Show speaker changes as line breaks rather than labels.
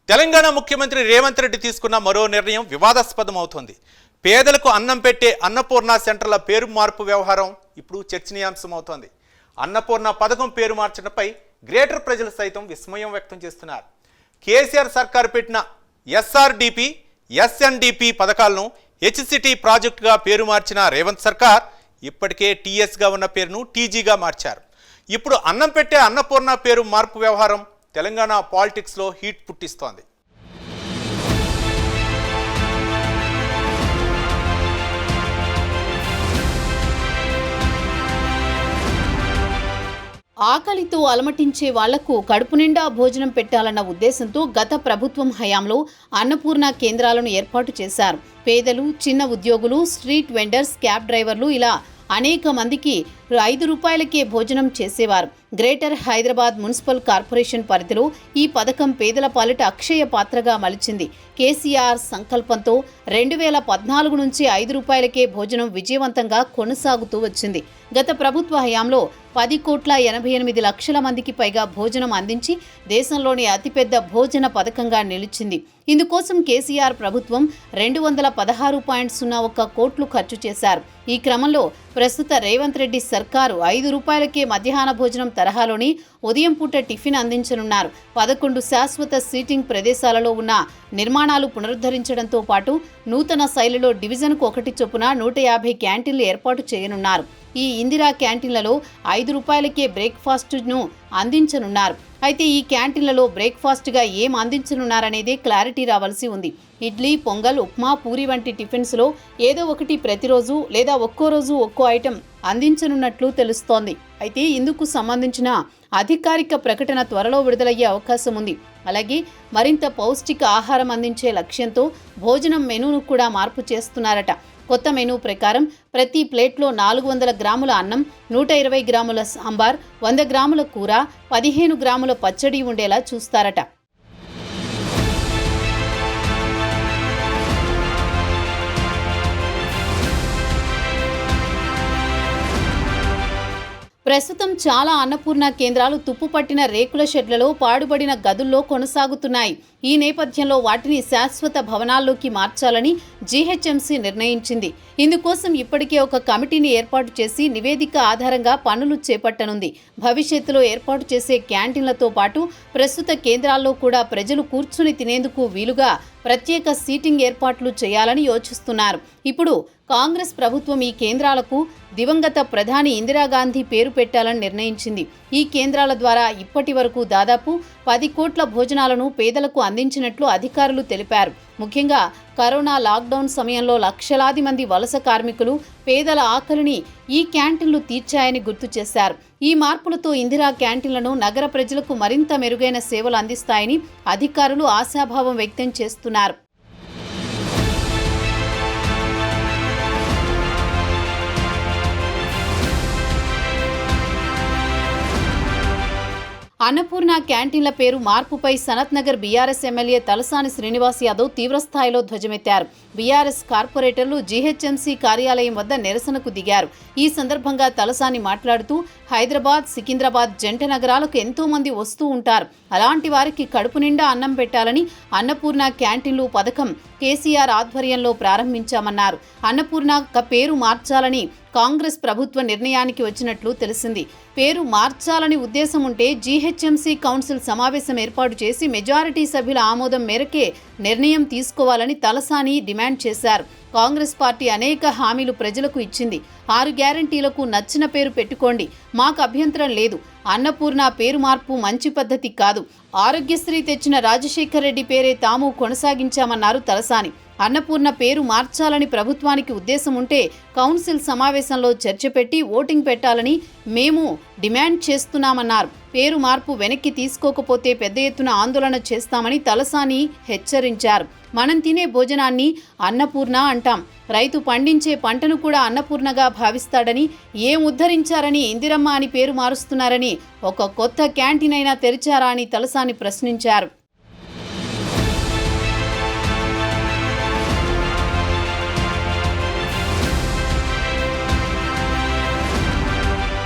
తెలంగాణ ముఖ్యమంత్రి రేవంత్ రెడ్డి తీసుకున్న మరో నిర్ణయం వివాదాస్పదమవుతోంది. పేదలకు అన్నం పెట్టే అన్నపూర్ణ సెంటర్ల పేరు మార్పు వ్యవహారం ఇప్పుడు చర్చనీయాంశమవుతోంది. అన్నపూర్ణ పథకం పేరు మార్చడంపై గ్రేటర్ ప్రజలు సైతం విస్మయం వ్యక్తం చేస్తున్నారు. కేసీఆర్ సర్కారు పెట్టిన ఎస్ఆర్డిపి, ఎస్ఎన్డిపి పథకాలను హెచ్సిటి ప్రాజెక్టుగా పేరు మార్చిన రేవంత్ సర్కార్ ఇప్పటికే టీఎస్గా ఉన్న పేరును టీజీగా మార్చారు. ఇప్పుడు అన్నం పెట్టే అన్నపూర్ణ పేరు మార్పు వ్యవహారం తెలంగాణ పాలిటిక్స్లో హీట్ పుట్టిస్తోంది.
ఆకలితో అలమటించే వాళ్లకు కడుపు నిండా భోజనం పెట్టాలన్న ఉద్దేశంతో గత ప్రభుత్వం హయాంలో అన్నపూర్ణ కేంద్రాలను ఏర్పాటు చేశారు. పేదలు, చిన్న ఉద్యోగులు, స్ట్రీట్ వెండర్స్, క్యాబ్ డ్రైవర్లు ఇలా అనేక మందికి 5 రూపాయలకే భోజనం చేసేవారు. గ్రేటర్ హైదరాబాద్ మున్సిపల్ కార్పొరేషన్ పరిధిలో ఈ పథకం పేదల పాలిట అక్షయ పాత్రగా మలిచింది. కేసీఆర్ సంకల్పంతో 2014 నుంచి 5 రూపాయలకే భోజనం విజయవంతంగా కొనసాగుతూ వచ్చింది. గత ప్రభుత్వ హయాంలో 10,88,00,000 మందికి పైగా భోజనం అందించి దేశంలోని అతిపెద్ద భోజన పథకంగా నిలిచింది. ఇందుకోసం కేసీఆర్ ప్రభుత్వం 216.01 కోట్లు ఖర్చు చేశారు. ఈ క్రమంలో ప్రస్తుత రేవంత్ రెడ్డి సర్కారు 5 రూపాయలకే మధ్యాహ్న భోజనం తరహాలోని ఉదయం పూట టిఫిన్ అందించనున్నారు. 11 శాశ్వత సీటింగ్ ప్రదేశాలలో ఉన్న నిర్మాణాలు పునరుద్ధరించడంతో పాటు నూతన శైలిలో డివిజన్కు 1 చొప్పున 150 క్యాంటీన్లు ఏర్పాటు చేయనున్నారు. ఈ ఇందిరా క్యాంటీన్లలో 5 రూపాయలకే బ్రేక్ఫాస్ట్ను అందించనున్నారు. అయితే ఈ క్యాంటీన్లలో బ్రేక్ఫాస్ట్గా ఏం అందించనున్నారనేదే క్లారిటీ రావాల్సి ఉంది. ఇడ్లీ, పొంగల్, ఉప్మా, పూరి వంటి టిఫిన్స్లో ఏదో ఒకటి ప్రతిరోజు లేదా ఒక్కో రోజు ఒక్కో ఐటెం అందించనున్నట్లు తెలుస్తోంది. అయితే ఇందుకు సంబంధించిన అధికారిక ప్రకటన త్వరలో విడుదలయ్యే అవకాశం ఉంది. అలాగే మరింత పౌష్టిక ఆహారం అందించే లక్ష్యంతో భోజనం మెనూను కూడా మార్పు చేస్తున్నారట. కొత్త మెనూ ప్రకారం ప్రతి ప్లేట్లో 400 గ్రాముల అన్నం, 120 గ్రాముల సాంబార్, 100 గ్రాముల కూర, 15 గ్రాముల పచ్చడి ఉండేలా చూస్తారట. ప్రస్తుతం చాలా అన్నపూర్ణ కేంద్రాలు తుప్పుపట్టిన రేకుల షెడ్లలో, పాడుబడిన గదుల్లో కొనసాగుతున్నాయి. ఈ నేపథ్యంలో వాటిని శాశ్వత భవనాల్లోకి మార్చాలని జీహెచ్ఎంసీ నిర్ణయించింది. ఇందుకోసం ఇప్పటికే ఒక కమిటీని ఏర్పాటు చేసి నివేదిక ఆధారంగా పనులు చేపట్టనుంది. భవిష్యత్తులో ఏర్పాటు చేసే క్యాంటీన్లతో పాటు ప్రస్తుత కేంద్రాల్లో కూడా ప్రజలు కూర్చుని తినేందుకు వీలుగా ప్రత్యేక సీటింగ్ ఏర్పాట్లు చేయాలని యోచిస్తున్నారు. ఇప్పుడు కాంగ్రెస్ ప్రభుత్వం ఈ కేంద్రాలకు దివంగత ప్రధాని ఇందిరాగాంధీ పేరు పెట్టాలని నిర్ణయించింది. ఈ కేంద్రాల ద్వారా ఇప్పటి వరకు దాదాపు 10 కోట్ల భోజనాలను పేదలకు అందించినట్లు అధికారులు తెలిపారు. ముఖ్యంగా కరోనా లాక్డౌన్ సమయంలో లక్షలాది మంది వలస కార్మికులు, పేదల ఆకలిని ఈ క్యాంటీన్లు తీర్చాయని గుర్తు చేశారు. ఈ మార్పులతో ఇందిరా క్యాంటీన్లను నగర ప్రజలకు మరింత మెరుగైన సేవలు అందిస్తాయని అధికారులు ఆశాభావం వ్యక్తం చేస్తున్నారు. అన్నపూర్ణ క్యాంటీన్ల పేరు మార్పుపై సనత్ నగర్ బీఆర్ఎస్ ఎమ్మెల్యే తలసాని శ్రీనివాస్ యాదవ్ తీవ్రస్థాయిలో ధ్వజమెత్తారు. బీఆర్ఎస్ కార్పొరేటర్లు జీహెచ్ఎంసీ కార్యాలయం వద్ద నిరసనకు దిగారు. ఈ సందర్భంగా తలసాని మాట్లాడుతూ హైదరాబాద్, సికింద్రాబాద్ జంట నగరాలకు ఎంతో మంది వస్తూ ఉంటారు. అలాంటి వారికి కడుపు నిండా అన్నం పెట్టాలని అన్నపూర్ణ క్యాంటీన్లు పథకం కేసీఆర్ ఆధ్వర్యంలో ప్రారంభించామన్నారు. అన్నపూర్ణ పేరు మార్చాలని కాంగ్రెస్ ప్రభుత్వ నిర్ణయానికి వచ్చినట్లు తెలిసింది. పేరు మార్చాలని ఉద్దేశం ఉంటే జీహెచ్ఎంసీ కౌన్సిల్ సమావేశం ఏర్పాటు చేసి మెజారిటీ సభ్యుల ఆమోదం మేరకే నిర్ణయం తీసుకోవాలని తలసాని డిమాండ్ చేశారు. కాంగ్రెస్ పార్టీ అనేక హామీలు ప్రజలకు ఇచ్చింది. 6 గ్యారంటీలకు నచ్చిన పేరు పెట్టుకోండి, మాకు అభ్యంతరం లేదు. అన్నపూర్ణ పేరు మార్పు మంచి పద్ధతి కాదు. ఆరోగ్యశ్రీ తెచ్చిన రాజశేఖర్ రెడ్డి పేరే తాము కొనసాగించామన్నారు తలసాని. అన్నపూర్ణ పేరు మార్చాలని ప్రభుత్వానికి ఉద్దేశం ఉంటే కౌన్సిల్ సమావేశంలో చర్చ పెట్టి ఓటింగ్ పెట్టాలని మేము డిమాండ్ చేస్తున్నామన్నారు. పేరు మార్పు వెనక్కి తీసుకోకపోతే పెద్ద ఎత్తున ఆందోళన చేస్తామని తలసాని హెచ్చరించారు. మనం తినే భోజనాన్ని అన్నపూర్ణ అంటాం. రైతు పండించే పంటను కూడా అన్నపూర్ణగా భావిస్తాడని, ఏం ఉద్ధరించారని ఇందిరమ్మ అని పేరు మారుస్తున్నారని, ఒక కొత్త క్యాంటీన్ అయినా తెరిచారా అని తలసాని ప్రశ్నించారు.